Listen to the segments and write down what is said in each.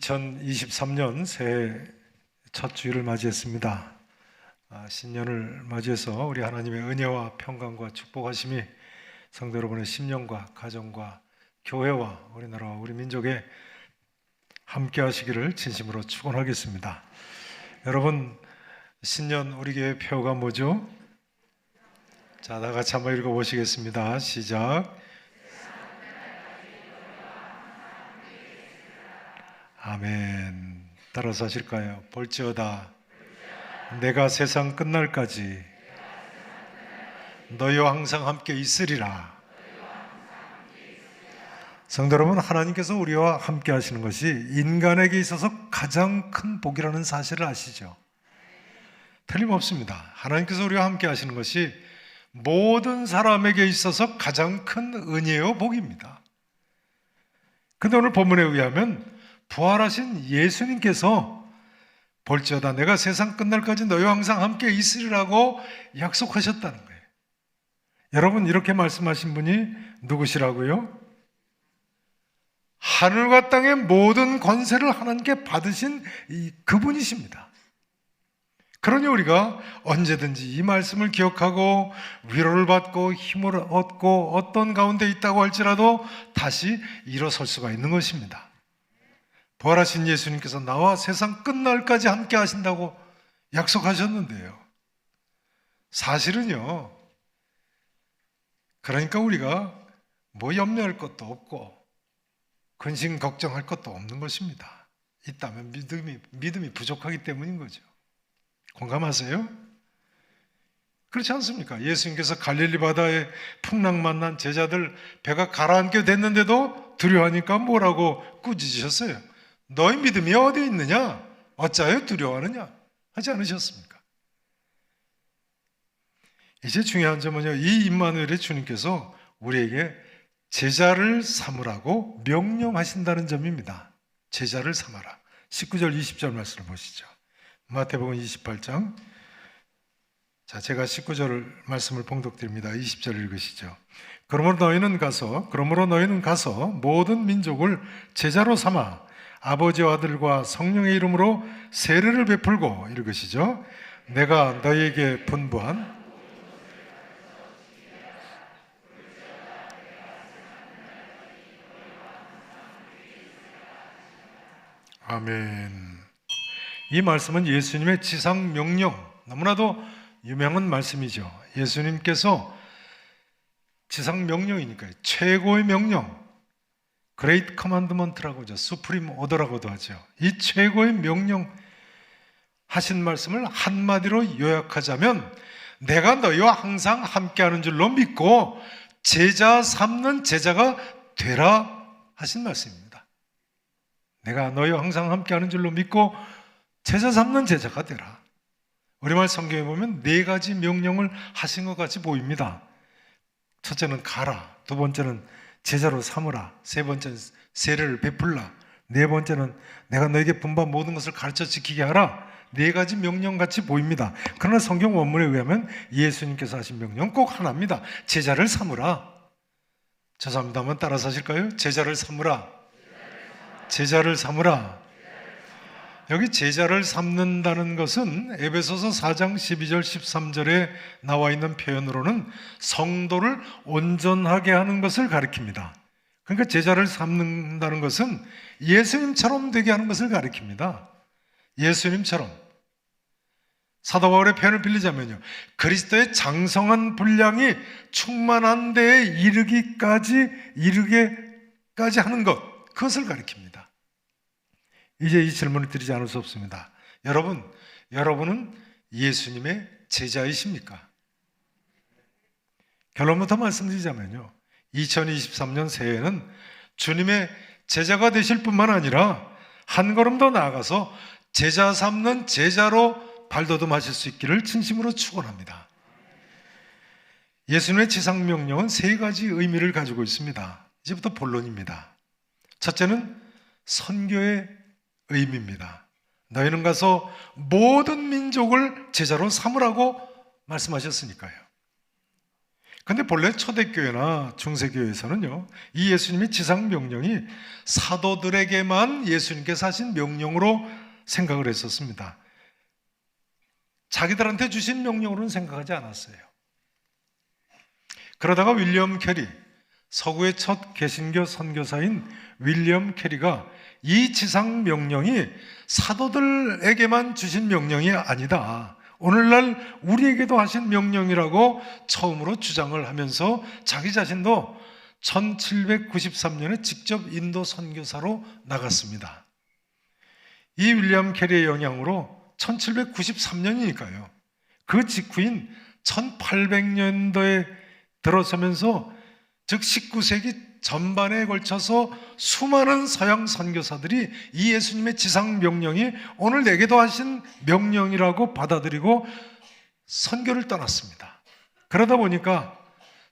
2023년 새해 첫 주일을 맞이했습니다. 신년을 맞이해서 우리 하나님의 은혜와 평강과 축복하심이 성도 여러분의 심령과 가정과 교회와 우리나라와 우리 민족에 함께 하시기를 진심으로 축원하겠습니다. 여러분, 신년 우리 교회 표어가 뭐죠? 자, 다 같이 한번 읽어보시겠습니다. 시작. 아멘. 따라서 하실까요? 볼지어다 내가 세상 끝날까지 너희와 항상 함께 있으리라. 성도 여러분, 하나님께서 우리와 함께 하시는 것이 인간에게 있어서 가장 큰 복이라는 사실을 아시죠? 틀림없습니다. 하나님께서 우리와 함께 하시는 것이 모든 사람에게 있어서 가장 큰 은혜요 복입니다. 그런데 오늘 본문에 의하면 부활하신 예수님께서 볼지어다 내가 세상 끝날까지 너희와 항상 함께 있으리라고 약속하셨다는 거예요. 여러분, 이렇게 말씀하신 분이 누구시라고요? 하늘과 땅의 모든 권세를 하나님께 받으신 그분이십니다. 그러니 우리가 언제든지 이 말씀을 기억하고 위로를 받고 힘을 얻고 어떤 가운데 있다고 할지라도 다시 일어설 수가 있는 것입니다. 부활하신 예수님께서 나와 세상 끝날까지 함께 하신다고 약속하셨는데요. 사실은요, 그러니까 우리가 뭐 염려할 것도 없고 근심 걱정할 것도 없는 것입니다. 있다면 믿음이 부족하기 때문인 거죠. 공감하세요? 그렇지 않습니까? 예수님께서 갈릴리 바다에 풍랑 만난 제자들 배가 가라앉게 됐는데도 두려워하니까 뭐라고 꾸짖으셨어요? 너희 믿음이 어디 있느냐? 어찌하여 두려워하느냐? 하지 않으셨습니까? 이제 중요한 점은요, 이 임마누엘의 주님께서 우리에게 제자를 삼으라고 명령하신다는 점입니다. 제자를 삼아라. 19절 20절 말씀을 보시죠. 마태복음 28장. 자, 제가 19절 말씀을 봉독드립니다. 20절 읽으시죠. 그러므로 너희는 가서 모든 민족을 제자로 삼아 아버지와 아들과 성령의 이름으로 세례를 베풀고, 읽으시죠. 내가 너희에게 분부한 아멘. 이 말씀은 예수님의 지상 명령, 너무나도 유명한 말씀이죠. 예수님께서 지상 명령이니까요. 최고의 명령, 그레이트 커만드먼트라고 하죠. 수프림 오더라고도 하죠. 이 최고의 명령 하신 말씀을 한마디로 요약하자면 내가 너희와 항상 함께하는 줄로 믿고 제자 삼는 제자가 되라 하신 말씀입니다. 내가 너희와 항상 함께하는 줄로 믿고 제자 삼는 제자가 되라. 우리말 성경에 보면 네 가지 명령을 하신 것 같이 보입니다. 첫째는 가라, 두 번째는 제자로 삼으라, 세 번째는 세례를 베풀라, 네 번째는 내가 너에게 분부한 모든 것을 가르쳐 지키게 하라. 네 가지 명령같이 보입니다. 그러나 성경 원문에 의하면 예수님께서 하신 명령 꼭 하나입니다. 제자를 삼으라. 죄송합니다. 한번 따라서 하실까요? 제자를 삼으라. 제자를 삼으라. 여기 제자를 삼는다는 것은 에베소서 4장 12절 13절에 나와 있는 표현으로는 성도를 온전하게 하는 것을 가리킵니다. 그러니까 제자를 삼는다는 것은 예수님처럼 되게 하는 것을 가리킵니다. 예수님처럼. 사도 바울의 표현을 빌리자면요, 그리스도의 장성한 분량이 충만한 데에 이르게까지 하는 것, 그것을 가리킵니다. 이제 이 질문을 드리지 않을 수 없습니다. 여러분은 예수님의 제자이십니까? 결론부터 말씀드리자면요, 2023년 새해에는 주님의 제자가 되실 뿐만 아니라 한 걸음 더 나아가서 제자 삼는 제자로 발돋움하실 수 있기를 진심으로 축원합니다. 예수님의 지상명령은 세 가지 의미를 가지고 있습니다. 이제부터 본론입니다. 첫째는 선교의 의미입니다. 너희는 가서 모든 민족을 제자로 삼으라고 말씀하셨으니까요. 근데 본래 초대교회나 중세교회에서는요, 이 예수님의 지상 명령이 사도들에게만 예수님께서 하신 명령으로 생각을 했었습니다. 자기들한테 주신 명령으로는 생각하지 않았어요. 그러다가 윌리엄 캐리, 서구의 첫 개신교 선교사인 윌리엄 캐리가 이 지상 명령이 사도들에게만 주신 명령이 아니다, 오늘날 우리에게도 하신 명령이라고 처음으로 주장을 하면서 자기 자신도 1793년에 직접 인도 선교사로 나갔습니다. 이 윌리엄 캐리의 영향으로 1793년이니까요. 그 직후인 1800년도에 들어서면서, 즉 19세기 전반에 걸쳐서 수많은 서양 선교사들이 이 예수님의 지상 명령이 오늘 내게도 하신 명령이라고 받아들이고 선교를 떠났습니다. 그러다 보니까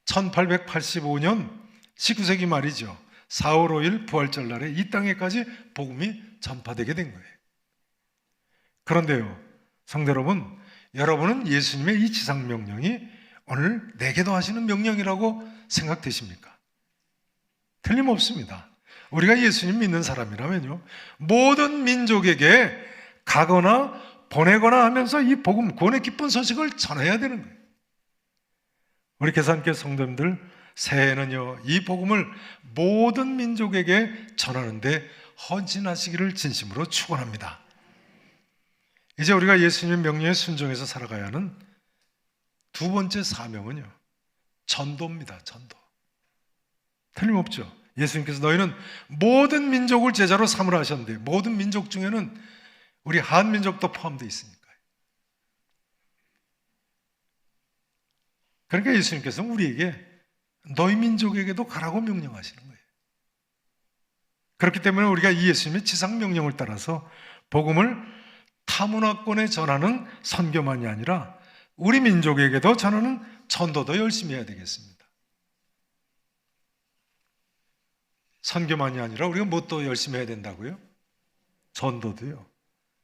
1885년 19세기 말이죠, 4월 5일 부활절 날에 이 땅에까지 복음이 전파되게 된 거예요. 그런데요, 성도 여러분, 여러분은 예수님의 이 지상 명령이 오늘 내게도 하시는 명령이라고 생각되십니까? 틀림없습니다. 우리가 예수님 믿는 사람이라면요, 모든 민족에게 가거나 보내거나 하면서 이 복음, 구원의 기쁜 소식을 전해야 되는 거예요. 우리 계산교 성도님들, 새해에는요, 이 복음을 모든 민족에게 전하는데 헌신하시기를 진심으로 축원합니다. 이제 우리가 예수님의 명령에 순종해서 살아가야 하는 두 번째 사명은요, 전도입니다. 전도. 틀림없죠. 예수님께서 너희는 모든 민족을 제자로 삼으라 하셨는데, 모든 민족 중에는 우리 한민족도 포함되어 있으니까요. 그러니까 예수님께서는 우리에게 너희 민족에게도 가라고 명령하시는 거예요. 그렇기 때문에 우리가 이 예수님의 지상 명령을 따라서 복음을 타문화권에 전하는 선교만이 아니라 우리 민족에게도 전하는 전도도 열심히 해야 되겠습니다. 선교만이 아니라 우리가 뭣도 열심히 해야 된다고요? 전도도요.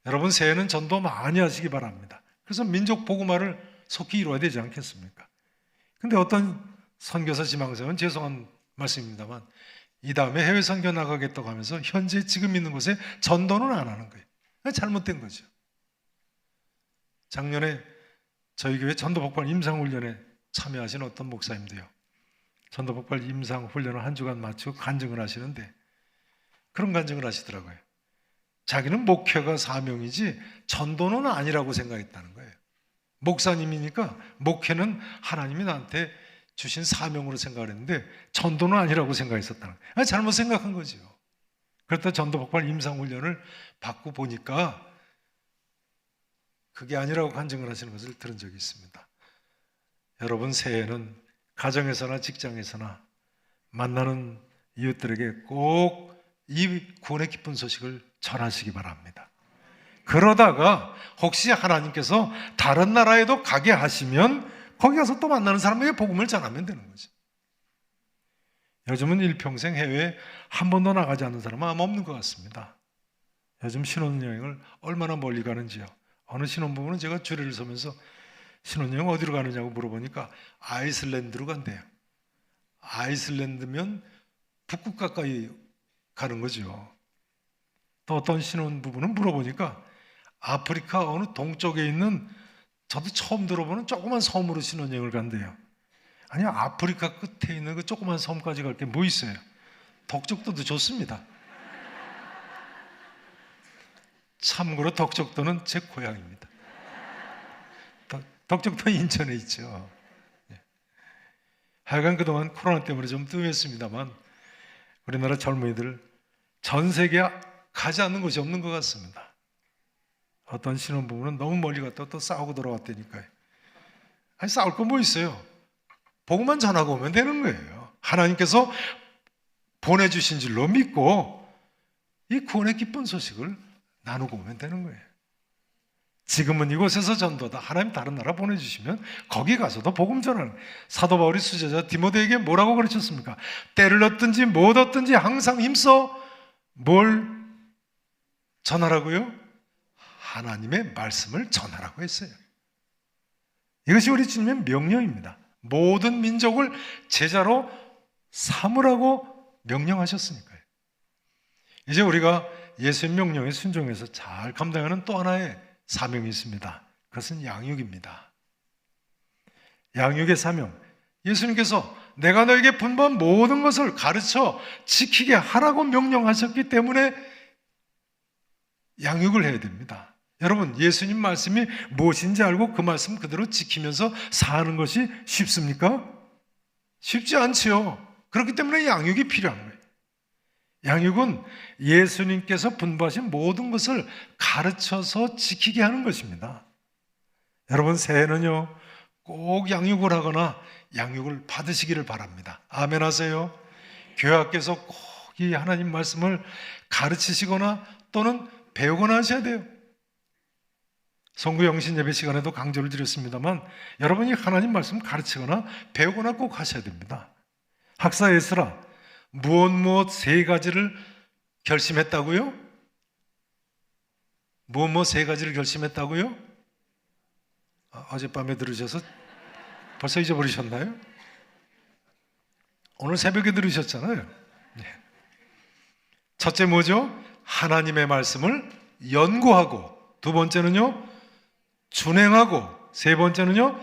여러분, 새해는 전도 많이 하시기 바랍니다. 그래서 민족 복음화를 속히 이루어야 되지 않겠습니까? 근데 어떤 선교사 지망생은, 죄송한 말씀입니다만, 이 다음에 해외 선교 나가겠다고 하면서 현재 지금 있는 곳에 전도는 안 하는 거예요. 잘못된 거죠. 작년에 저희 교회 전도복발 임상훈련에 참여하신 어떤 목사님도요, 전도복발 임상훈련을 한 주간 마치고 간증을 하시는데 그런 간증을 하시더라고요. 자기는 목회가 사명이지 전도는 아니라고 생각했다는 거예요. 목사님이니까 목회는 하나님이 나한테 주신 사명으로 생각을 했는데 전도는 아니라고 생각했었다는 거예요. 잘못 생각한 거죠. 그렇다 전도복발 임상훈련을 받고 보니까 그게 아니라고 간증을 하시는 것을 들은 적이 있습니다. 여러분, 새해에는 가정에서나 직장에서나 만나는 이웃들에게 꼭 이 구원의 기쁜 소식을 전하시기 바랍니다. 그러다가 혹시 하나님께서 다른 나라에도 가게 하시면 거기 가서 또 만나는 사람에게 복음을 전하면 되는 거죠. 요즘은 일평생 해외에 한 번도 나가지 않는 사람은 아마 없는 것 같습니다. 요즘 신혼여행을 얼마나 멀리 가는지요. 어느 신혼부부는 제가 줄을 서면서 신혼여행 어디로 가느냐고 물어보니까 아이슬란드로 간대요. 아이슬란드면 북극 가까이 가는 거죠. 또 어떤 신혼부부는 물어보니까 아프리카 어느 동쪽에 있는, 저도 처음 들어보는 조그만 섬으로 신혼여행을 간대요. 아니, 아프리카 끝에 있는 그 조그만 섬까지 갈 게 뭐 있어요? 덕적도도 좋습니다. 참고로 덕적도는 제 고향입니다. 덕적도 인천에 있죠. 하여간 그동안 코로나 때문에 좀 뜸했습니다만 우리나라 젊은이들 전 세계에 가지 않는 곳이 없는 것 같습니다. 어떤 신혼부부는 너무 멀리 갔다 또 싸우고 돌아왔다니까요. 아니, 싸울 거 뭐 있어요? 복음만 전하고 오면 되는 거예요. 하나님께서 보내주신 줄로 믿고 이 구원의 기쁜 소식을 나누고 오면 되는 거예요. 지금은 이곳에서 전도다, 하나님 다른 나라 보내주시면 거기 가서도 복음 전하는, 사도 바울이 수제자 디모데에게 뭐라고 가르쳤습니까? 때를 얻든지 못 얻든지 항상 힘써 뭘 전하라고요? 하나님의 말씀을 전하라고 했어요. 이것이 우리 주님의 명령입니다. 모든 민족을 제자로 삼으라고 명령하셨으니까요. 이제 우리가 예수님 명령에 순종해서 잘 감당하는 또 하나의 사명이 있습니다. 그것은 양육입니다. 양육의 사명. 예수님께서 내가 너에게 분부한 모든 것을 가르쳐 지키게 하라고 명령하셨기 때문에 양육을 해야 됩니다. 여러분, 예수님 말씀이 무엇인지 알고 그 말씀 그대로 지키면서 사는 것이 쉽습니까? 쉽지 않지요. 그렇기 때문에 양육이 필요한 거예요. 양육은 예수님께서 분부하신 모든 것을 가르쳐서 지키게 하는 것입니다. 여러분, 새해는요 꼭 양육을 하거나 양육을 받으시기를 바랍니다. 아멘 하세요. 교회 앞에서 꼭 이 하나님 말씀을 가르치시거나 또는 배우거나 하셔야 돼요. 성구 영신 예배 시간에도 강조를 드렸습니다만 여러분이 하나님 말씀 가르치거나 배우거나 꼭 하셔야 됩니다. 학사 에스라 무엇 세 가지를 결심했다고요? 무엇 세 가지를 결심했다고요? 어젯밤에 들으셔서 벌써 잊어버리셨나요? 오늘 새벽에 들으셨잖아요. 첫째 뭐죠? 하나님의 말씀을 연구하고, 두 번째는요 준행하고, 세 번째는요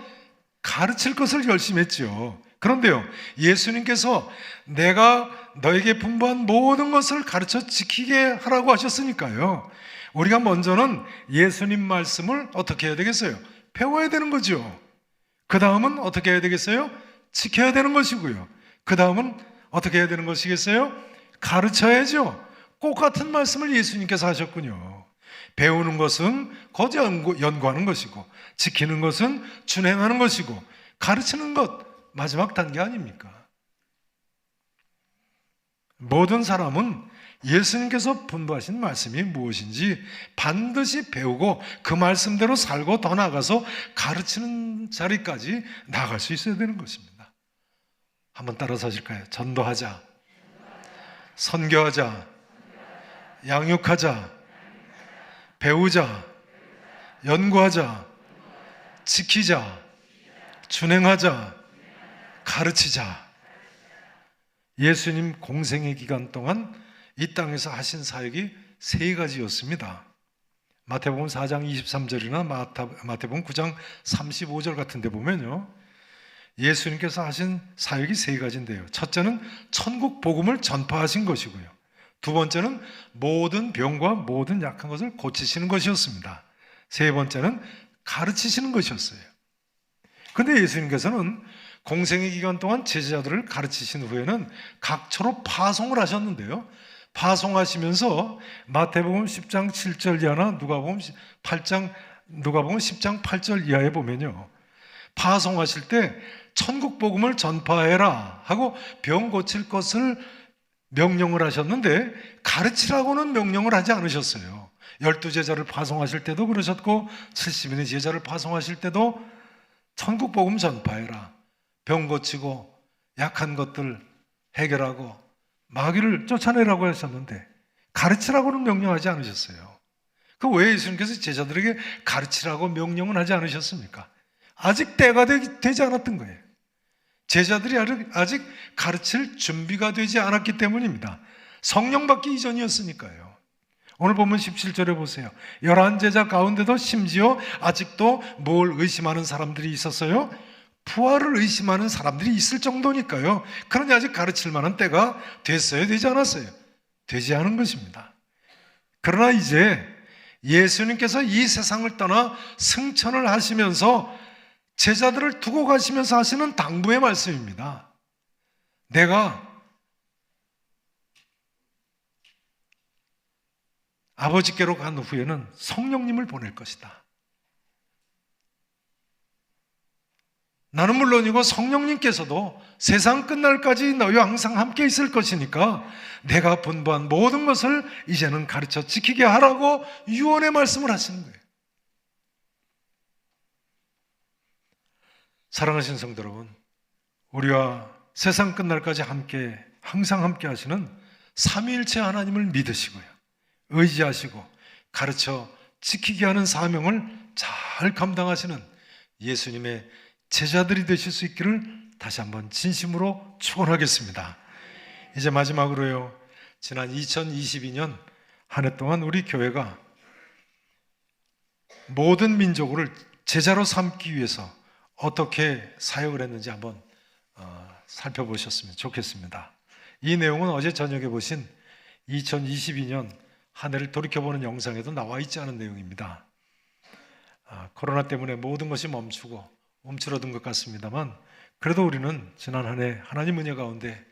가르칠 것을 결심했죠. 그런데요 예수님께서 내가 너에게 분부한 모든 것을 가르쳐 지키게 하라고 하셨으니까요 우리가 먼저는 예수님 말씀을 어떻게 해야 되겠어요? 배워야 되는 거죠. 그 다음은 어떻게 해야 되겠어요? 지켜야 되는 것이고요. 그 다음은 어떻게 해야 되는 것이겠어요? 가르쳐야죠. 꼭 같은 말씀을 예수님께서 하셨군요. 배우는 것은 곧 연구하는 것이고, 지키는 것은 준행하는 것이고, 가르치는 것 마지막 단계 아닙니까? 모든 사람은 예수님께서 분부하신 말씀이 무엇인지 반드시 배우고 그 말씀대로 살고 더 나아가서 가르치는 자리까지 나아갈 수 있어야 되는 것입니다. 한번 따라서 하실까요? 전도하자, 선교하자, 양육하자, 배우자, 연구하자, 지키자, 준행하자, 가르치자. 예수님 공생의 기간 동안 이 땅에서 하신 사역이 세 가지였습니다. 마태복음 4장 23절이나 마태복음 9장 35절 같은 데 보면요 예수님께서 하신 사역이 세 가지인데요 첫째는 천국 복음을 전파하신 것이고요 두 번째는 모든 병과 모든 약한 것을 고치시는 것이었습니다. 세 번째는 가르치시는 것이었어요. 그런데 예수님께서는 공생의 기간 동안 제자들을 가르치신 후에는 각처로 파송을 하셨는데요 파송하시면서 마태복음 10장 7절 이하나 누가복음 10장 8절 이하에 보면요 파송하실 때 천국 복음을 전파해라 하고 병 고칠 것을 명령을 하셨는데 가르치라고는 명령을 하지 않으셨어요. 12제자를 파송하실 때도 그러셨고 70인의 제자를 파송하실 때도 천국 복음 전파해라, 병 고치고 약한 것들 해결하고 마귀를 쫓아내라고 하셨는데 가르치라고는 명령하지 않으셨어요. 그 왜 예수님께서 제자들에게 가르치라고 명령은 하지 않으셨습니까? 아직 때가 되지 않았던 거예요. 제자들이 아직 가르칠 준비가 되지 않았기 때문입니다. 성령 받기 이전이었으니까요. 오늘 본문 17절에 보세요. 11제자 가운데도 심지어 아직도 뭘 의심하는 사람들이 있었어요? 부활을 의심하는 사람들이 있을 정도니까요. 그러니 아직 가르칠 만한 때가 됐어요? 되지 않았어요? 되지 않은 것입니다. 그러나 이제 예수님께서 이 세상을 떠나 승천을 하시면서 제자들을 두고 가시면서 하시는 당부의 말씀입니다. 내가 아버지께로 간 후에는 성령님을 보낼 것이다. 나는 물론이고 성령님께서도 세상 끝날까지 너희와 항상 함께 있을 것이니까 내가 분부한 모든 것을 이제는 가르쳐 지키게 하라고 유언의 말씀을 하시는 거예요. 사랑하신 성도 여러분, 우리와 세상 끝날까지 항상 함께 하시는 삼위일체 하나님을 믿으시고요, 의지하시고 가르쳐 지키게 하는 사명을 잘 감당하시는 예수님의 제자들이 되실 수 있기를 다시 한번 진심으로 축원하겠습니다. 이제 마지막으로요. 지난 2022년 한 해 동안 우리 교회가 모든 민족을 제자로 삼기 위해서 어떻게 사역을 했는지 한번 살펴보셨으면 좋겠습니다. 이 내용은 어제 저녁에 보신 2022년 한 해를 돌이켜보는 영상에도 나와 있지 않은 내용입니다. 코로나 때문에 모든 것이 멈추고 움츠러든 것 같습니다만 그래도 우리는 지난 한 해 하나님 은혜 가운데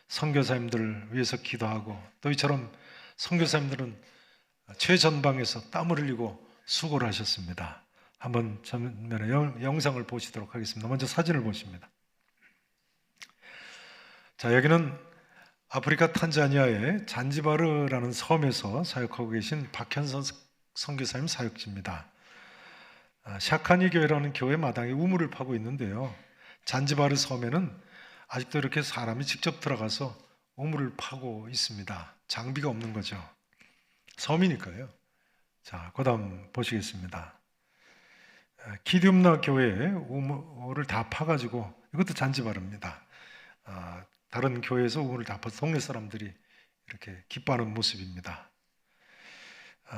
선교사님들을 위해서 기도하고 또 이처럼 선교사님들은 최전방에서 땀을 흘리고 수고를 하셨습니다. 한번 전면에 영상을 보시도록 하겠습니다. 먼저 사진을 보십니다. 자, 여기는 아프리카 탄자니아의 잔지바르라는 섬에서 사역하고 계신 박현선 선교사님 사역지입니다. 샤카니 교회라는 교회 마당에 우물을 파고 있는데요. 잔지바르 섬에는 아직도 이렇게 사람이 직접 들어가서 우물을 파고 있습니다. 장비가 없는 거죠. 섬이니까요. 자, 그 다음 보시겠습니다. 키듐나 교회에 우물을 다 파가지고, 이것도 잔지바르입니다. 다른 교회에서 우물을 다 파서 동네 사람들이 이렇게 기뻐하는 모습입니다.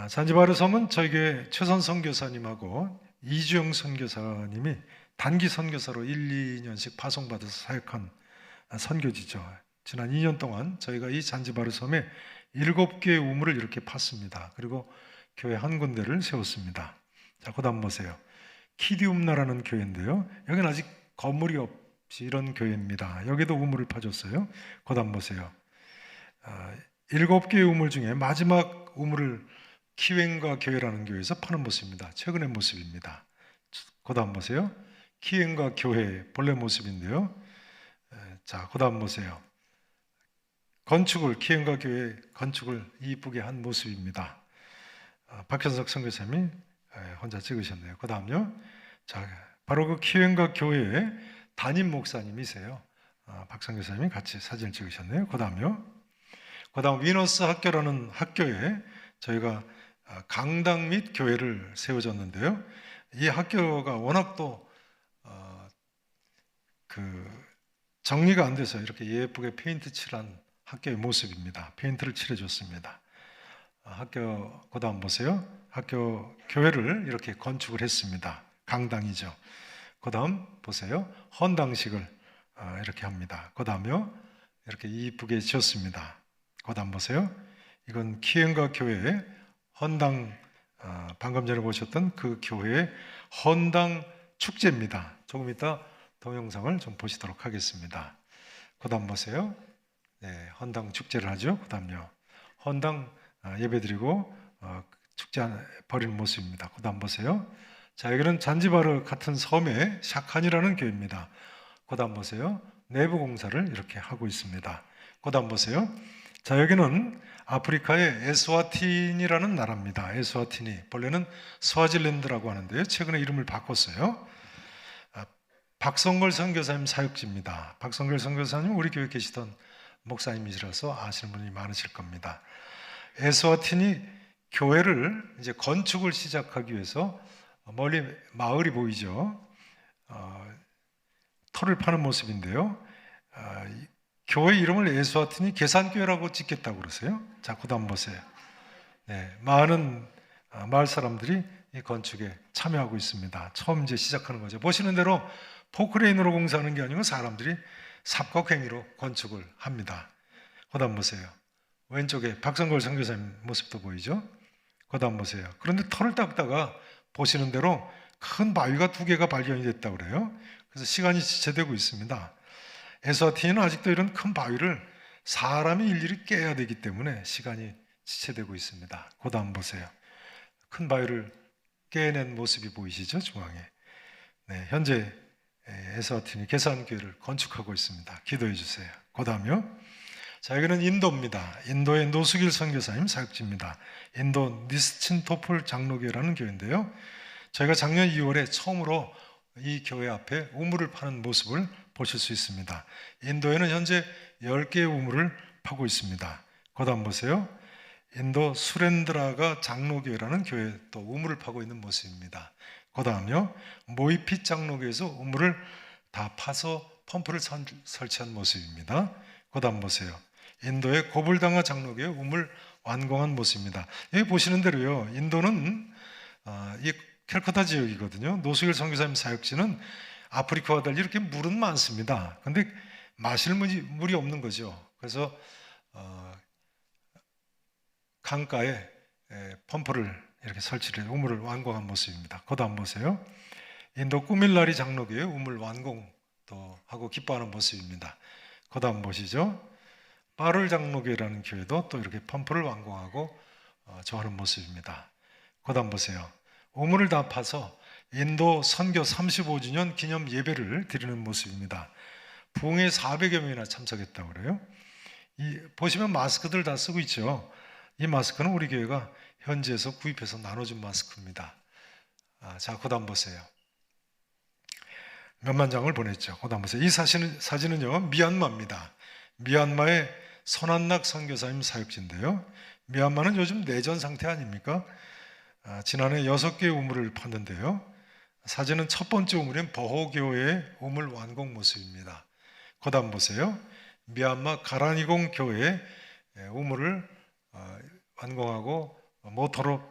잔지바르 섬은 저희 교회 최선 선교사님하고 이주영 선교사님이 단기 선교사로 1, 2년씩 파송받아서 사역한 선교지죠. 지난 2년 동안 저희가 이 잔지바르 섬에 7개의 우물을 이렇게 팠습니다. 그리고 교회 한 군데를 세웠습니다. 자, 그 다음 보세요. 키디움나라는 교회인데요. 여기는 아직 건물이 없이 이런 교회입니다. 여기도 우물을 파줬어요. 그 다음 보세요. 7개의 우물 중에 마지막 우물을 키웬가 교회라는 교회에서 파는 모습입니다. 최근의 모습입니다. 그 다음 보세요. 키웬가 교회 본래 모습인데요. 자, 그 다음 보세요. 키웬가 교회 건축을 이쁘게 한 모습입니다. 박현석 선교사님이 혼자 찍으셨네요. 그 다음요. 자, 바로 그 키웬가 교회의 담임 목사님이세요. 박 선교사님이 같이 사진을 찍으셨네요. 그 다음요. 그 다음 위너스 학교라는 학교에 저희가 강당 및 교회를 세워졌는데요. 이 학교가 워낙 또 정리가 안 돼서 이렇게 예쁘게 페인트 칠한 학교의 모습입니다. 페인트를 칠해줬습니다. 학교 그 다음 보세요. 학교 교회를 이렇게 건축을 했습니다. 강당이죠. 그 다음 보세요. 헌당식을 이렇게 합니다. 그 다음요. 이렇게 이쁘게 지었습니다. 그 다음 보세요. 이건 키엔가 교회의 헌당, 방금 전에 보셨던 그 교회의 헌당 축제입니다. 조금 이따 동영상을 좀 보시도록 하겠습니다. 그 다음 보세요. 네, 헌당 축제를 하죠. 그 다음요. 헌당 예배드리고 축제 벌이는 모습입니다. 그 다음 보세요. 자, 여기는 잔지바르 같은 섬의 샤칸이라는 교회입니다. 그 다음 보세요. 내부 공사를 이렇게 하고 있습니다. 그 다음 보세요. 자, 여기는 아프리카의 에스와틴이라는 나라입니다. 에스와틴이 본래는 스와질랜드라고 하는데요. 최근에 이름을 바꿨어요. 박성걸 선교사님 사역지입니다. 박성걸 선교사님 우리 교회 계시던 목사님이시라서 아시는 분이 많으실 겁니다. 에스와틴이 교회를 이제 건축을 시작하기 위해서 멀리 마을이 보이죠. 터를 파는 모습인데요. 교회 이름을 에스와틴이 계산교회라고 짓겠다고 그러세요. 자, 그 다음 보세요. 네, 많은 마을 사람들이 이 건축에 참여하고 있습니다. 처음 이제 시작하는 거죠. 보시는 대로 포크레인으로 공사하는 게 아니고 사람들이 삽곡행위로 건축을 합니다. 그 다음 보세요. 왼쪽에 박성걸 선교사님 모습도 보이죠. 그 다음 보세요. 그런데 터를 닦다가 보시는 대로 큰 바위가 2개가 발견이 됐다고 그래요. 그래서 시간이 지체되고 있습니다. 에스와틴은 아직도 이런 큰 바위를 사람이 일일이 깨야 되기 때문에 시간이 지체되고 있습니다. 그 다음 보세요. 큰 바위를 깨낸 모습이 보이시죠? 중앙에. 네, 현재 에스와틴이 계산교회를 건축하고 있습니다. 기도해 주세요. 그 다음요. 자, 여기는 인도입니다. 인도의 노수길 선교사님 사역지입니다. 인도 니스친토폴 장로교회라는 교회인데요. 저희가 작년 2월에 처음으로 이 교회 앞에 우물을 파는 모습을 보실 수 있습니다. 인도에는 현재 10개의 우물을 파고 있습니다. 그 다음 보세요. 인도 수렌드라가 장로교회라는 교회 또 우물을 파고 있는 모습입니다. 그 그 다음요, 모이핏 장로교에서 우물을 다 파서 펌프를 설치한 모습입니다. 그 다음 보세요. 인도의 고불당하 장로교의 우물 완공한 모습입니다. 여기 보시는 대로요, 인도는 이 캘커타 지역이거든요. 노수일 선교사님 사역지는 아프리카와 달리 이렇게 물은 많습니다. 근데 마실 물이 없는 거죠. 그래서 강가에 펌프를 이렇게 설치를 해서 우물을 완공한 모습입니다. 그 다음 보세요. 인도 꾸밀라리 장로교의 우물 완공도 하고 기뻐하는 모습입니다. 그 다음 보시죠. 빠를 장로교라는 교회도 또 이렇게 펌프를 완공하고 저하는 모습입니다. 그 다음 보세요. 우물을 다 파서 인도 선교 35주년 기념 예배를 드리는 모습입니다. 부흥에 400여 명이나 참석했다고 그래요. 보시면 마스크들 다 쓰고 있죠. 이 마스크는 우리 교회가 현지에서 구입해서 나눠준 마스크입니다. 자, 그 다음 보세요. 몇만 장을 보냈죠. 그 다음 보세요. 이 사진은요, 미얀마입니다. 미얀마의 손한락 선교사님 사역지인데요. 미얀마는 요즘 내전 상태 아닙니까? 지난해 6개의 우물을 팠는데요. 사진은 첫 번째 우물인 버호교회의 우물 완공 모습입니다. 그 다음 보세요. 미얀마 가라니공 교회의 우물을 완공하고 모터로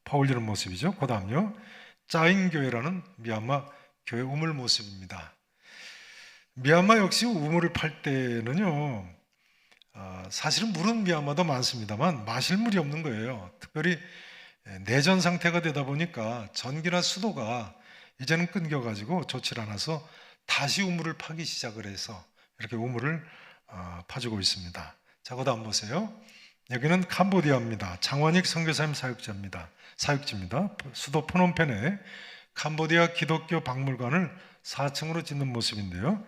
퍼올리는 모습이죠. 그 다음요. 짜잉교회라는 미얀마 교회 우물 모습입니다. 미얀마 역시 우물을 팔 때는요, 사실은 물은 미얀마도 많습니다만 마실 물이 없는 거예요. 특별히 내전 상태가 되다 보니까 전기나 수도가 이제는 끊겨가지고 좋지 않아서 다시 우물을 파기 시작을 해서 이렇게 우물을 파주고 있습니다. 자, 그 다음 보세요. 여기는 캄보디아입니다. 장완익 선교사님 사역지입니다. 수도 프놈펜에 캄보디아 기독교 박물관을 4층으로 짓는 모습인데요.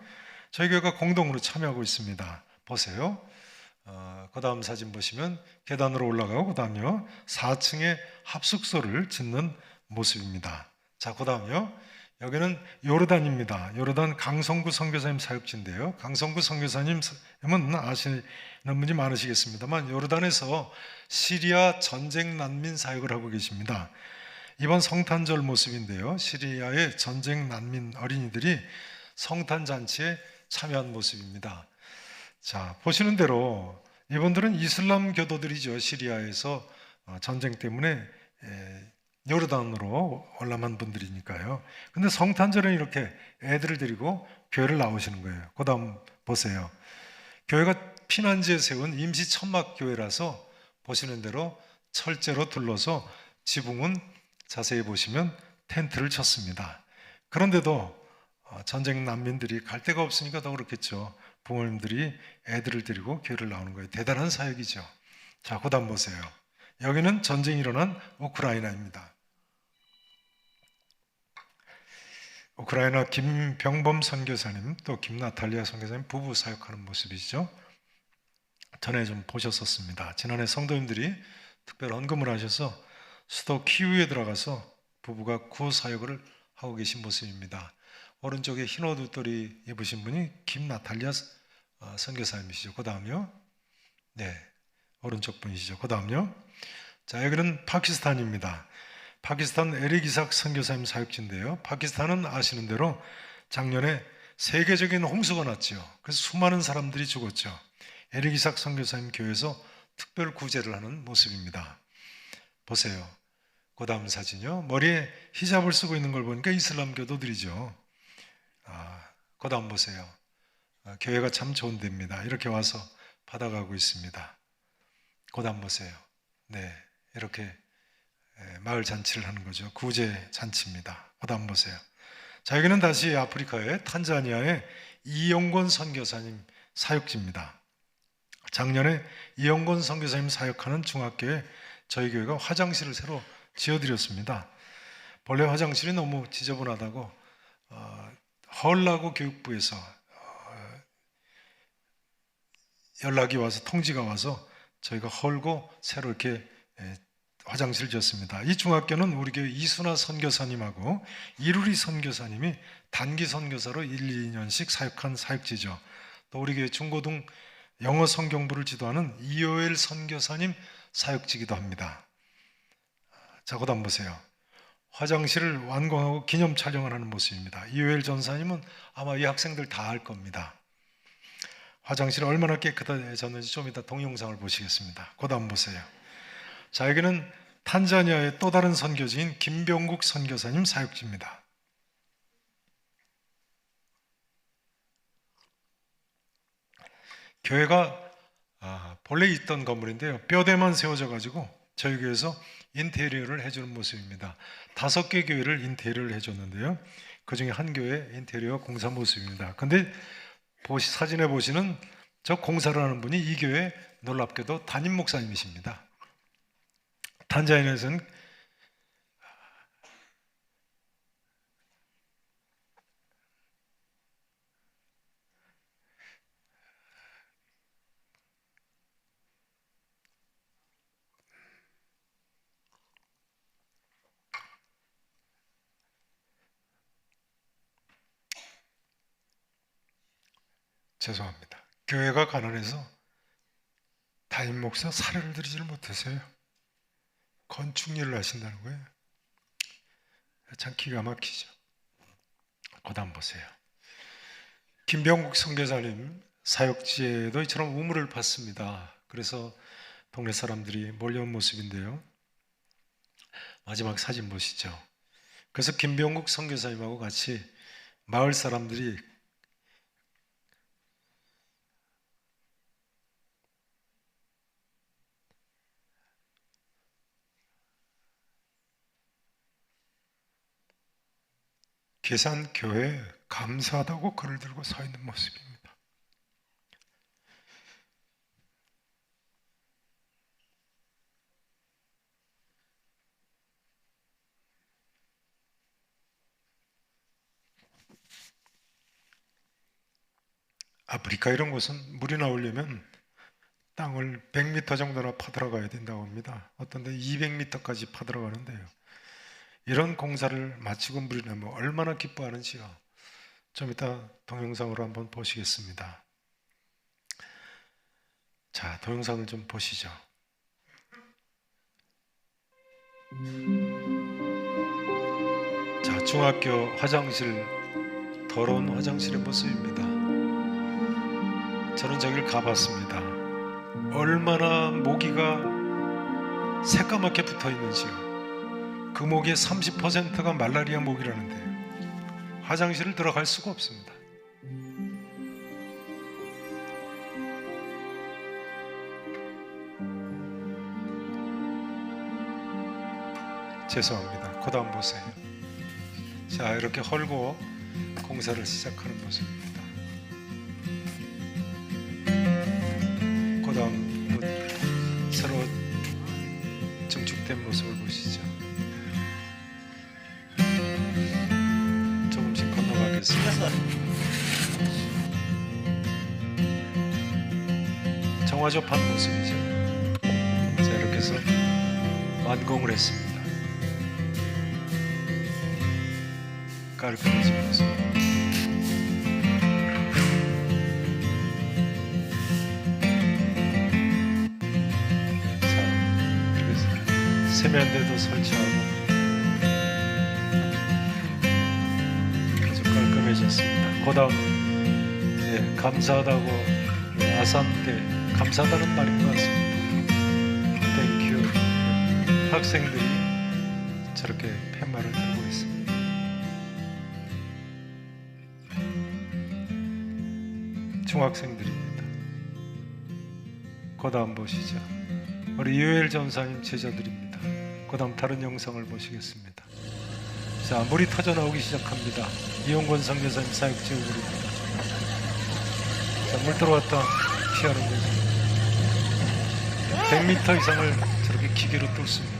저희 교회가 공동으로 참여하고 있습니다. 보세요. 그 다음 사진 보시면 계단으로 올라가고 그 다음요 4층에 합숙소를 짓는 모습입니다. 자, 그 다음요 여기는 요르단입니다. 요르단 강성구 선교사님 사역지인데요. 강성구 선교사님은 아시는 분이 많으시겠습니다만 요르단에서 시리아 전쟁 난민 사역을 하고 계십니다. 이번 성탄절 모습인데요. 시리아의 전쟁 난민 어린이들이 성탄잔치에 참여한 모습입니다. 자, 보시는 대로 이분들은 이슬람 교도들이죠. 시리아에서 전쟁 때문에 요르단으로 올라만 분들이니까요. 근데 성탄절에 이렇게 애들을 데리고 교회를 나오시는 거예요. 그 다음 보세요. 교회가 피난지에 세운 임시 천막 교회라서 보시는 대로 철제로 둘러서 지붕은 자세히 보시면 텐트를 쳤습니다. 그런데도 전쟁 난민들이 갈 데가 없으니까 더 그렇겠죠. 부모님들이 애들을 데리고 교회를 나오는 거예요. 대단한 사역이죠. 자, 그 다음 보세요. 여기는 전쟁이 일어난 우크라이나입니다. 우크라이나 김병범 선교사님 또 김나탈리아 선교사님 부부 사역하는 모습이죠. 전에 좀 보셨었습니다. 지난해 성도님들이 특별 헌금을 하셔서 수도 키우에 들어가서 부부가 구호 사역을 하고 계신 모습입니다. 오른쪽에 흰 옷 웃돌이 입으신 분이 김나탈리아 선교사님이시죠. 그 다음요. 네, 오른쪽 분이시죠. 그 다음요. 자, 여기는 파키스탄입니다. 파키스탄 에릭 이삭 선교사님 사역지인데요. 파키스탄은 아시는 대로 작년에 세계적인 홍수가 났죠. 그래서 수많은 사람들이 죽었죠. 에릭 이삭 선교사님 교회에서 특별 구제를 하는 모습입니다. 보세요. 그 다음 사진요. 머리에 히잡을 쓰고 있는 걸 보니까 이슬람 교도들이죠. 그 다음 보세요. 교회가 참 좋은 데입니다. 이렇게 와서 받아가고 있습니다. 그 다음 보세요. 네, 이렇게 마을 잔치를 하는 거죠. 구제 잔치입니다. 그 다음 보세요. 자, 여기는 다시 아프리카의 탄자니아의 이영권 선교사님 사역지입니다. 작년에 이영권 선교사님 사역하는 중학교에 저희 교회가 화장실을 새로 지어드렸습니다. 본래 화장실이 너무 지저분하다고 헐라고 교육부에서 연락이 와서 통지가 와서 저희가 헐고 새로 이렇게 화장실을 지었습니다. 이 중학교는 우리 교회 이순아 선교사님하고 이루리 선교사님이 단기 선교사로 1, 2년씩 사역한 사역지죠. 또 우리 교회 중고등 영어 성경부를 지도하는 이요엘 선교사님 사역지기도 합니다. 자, 그 다음 보세요. 화장실을 완공하고 기념 촬영을 하는 모습입니다. 이효엘 전사님은 아마 이 학생들 다 알 겁니다. 화장실이 얼마나 깨끗해졌는지 좀 이따 동영상을 보시겠습니다. 그 다음 보세요. 자, 여기는 탄자니아의 또 다른 선교지인 김병국 선교사님 사역지입니다. 교회가 본래 있던 건물인데요, 뼈대만 세워져 가지고 저희 교회에서 인테리어를 해주는 모습입니다. 5개 교회를 인테리어를 해줬는데요, 그 중에 한 교회 인테리어 공사 모습입니다. 근데 사진에 보시는 저 공사를 하는 분이 이 교회 놀랍게도 담임 목사님이십니다. 탄자니아에서는 죄송합니다. 교회가 가난해서 담임 목사 사례를 드리지를 못해서요. 건축 일을 하신다는 거예요. 참 기가 막히죠. 그 다음 보세요. 김병국 선교사님 사역지에도 이처럼 우물을 팠습니다. 그래서 동네 사람들이 몰려온 모습인데요, 마지막 사진 보시죠. 그래서 김병국 선교사님하고 같이 마을 사람들이 계산교회에 감사하다고 글을 들고 서 있는 모습입니다. 아프리카 이런 곳은 물이 나오려면 땅을 100m 정도나 파들어가야 된다고 합니다. 어떤 데 200m까지 파들어가는데요, 이런 공사를 마치고 물이 나면 얼마나 기뻐하는지요. 좀 이따 동영상으로 한번 보시겠습니다. 자, 동영상을 좀 보시죠. 자, 중학교 화장실, 더러운 화장실의 모습입니다. 저는 저길 가봤습니다. 얼마나 모기가 새까맣게 붙어 있는지요. 그 모기의 30%가 말라리아 모기라는데요, 화장실을 들어갈 수가 없습니다. 죄송합니다. 그 다음 보세요. 자, 이렇게 헐고 공사를 시작하는 모습입니다. 그 다음 새로 증축된 모습을 보시죠. 조금씩 건너가겠습니다. 정화접한 모습이죠. 자, 이렇게 해서 완공을 했습니다. 깔끔해진 모습. 자, 이렇게 세면대도 설치하고 아주 깔끔해졌습니다. 그 다음 감사하다고, 아산 때 감사하다는 말인 것 같습니다. 땡큐. 학생들이 저렇게 팻말을 들고 있습니다. 중학생들입니다. 그 다음 보시죠. 우리 이효엘 전사님 제자들입니다. 그 다음 다른 영상을 보시겠습니다. 자, 물이 터져 나오기 시작합니다. 이용권 선교사님 사역지 물입니다. 자, 물 들어왔다 피하는 거죠. 100m 이상을 저렇게 기계로 뚫습니다.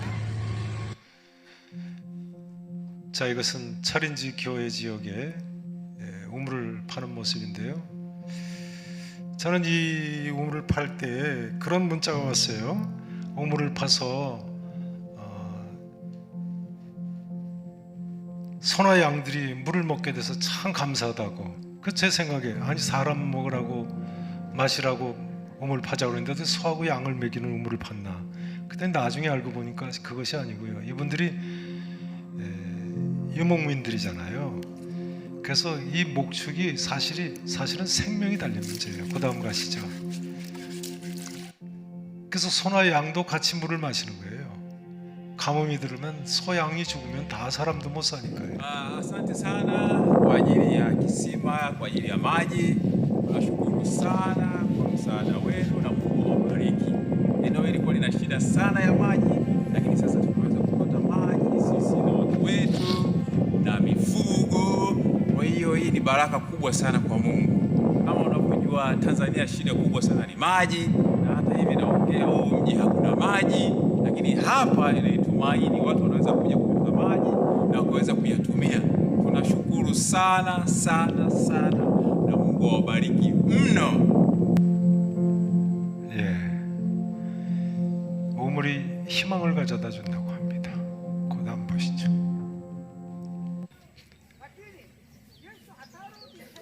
자, 이것은 철인지 교회 지역에 우물을 파는 모습인데요, 저는 이 우물을 팔 때 그런 문자가 왔어요. 우물을 파서 소나 양들이 물을 먹게 돼서 참 감사하다고. 그 제 생각에, 아니 사람 먹으라고 마시라고 우물 파자고 그랬는데 소하고 양을 먹이는 우물을 팠나. 그때 나중에 알고 보니까 그것이 아니고요, 이분들이 유목민들이잖아요. 그래서 이 목축이 사실은 생명이 달린 문제예요. 그 다음 가시죠. 그래서 소나 양도 같이 물을 마시는 거예요. 가뭄이 들으면 소 양이 죽으면 다 사람도 못 사니까요. Asante sana kwa ajili ya kisima, kwa ajili ya maji. Tunashukuru sana kwa msaada wenu na Mungu awabariki. Eneo hili lilikuwa lina shida sana ya maji, lakini sasa tumeweza kupata maji sisi na watu wetu na mifugo. Kwa hiyo hii ni baraka kubwa sana kwa Mungu. Kama unavyojua, Tanzania shida kubwa sana ni maji, na hata hivi naongea huu mji hakuna maji, lakini hapa inaitumaini watu wanaweza kuja kupata maji na kuweza kuyatumia. Tunashukuru sana sana sana, na Mungu awabariki mno. 예, 우물이 희망을 가져다 준다고 합니다. 그 다음 보시죠.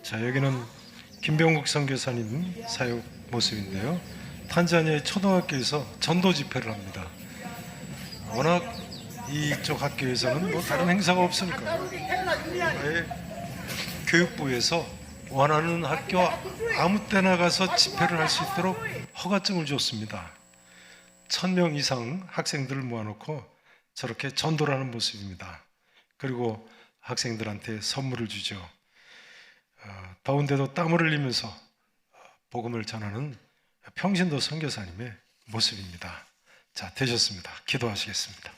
자, 여기는 김병국 선교사님 사역 모습인데요. 탄자니아의 초등학교에서 전도 집회를 합니다. 워낙 이쪽 학교에서는 뭐 다른 행사가 없으니까요. 교육부에서 원하는 학교 아무 때나 가서 집회를 할 수 있도록 허가증을 줬습니다. 1000명 이상 학생들을 모아놓고 저렇게 전도를 하는 모습입니다. 그리고 학생들한테 선물을 주죠. 더운데도 땀을 흘리면서 복음을 전하는 평신도 선교사님의 모습입니다. 자, 되셨습니다. 기도하시겠습니다.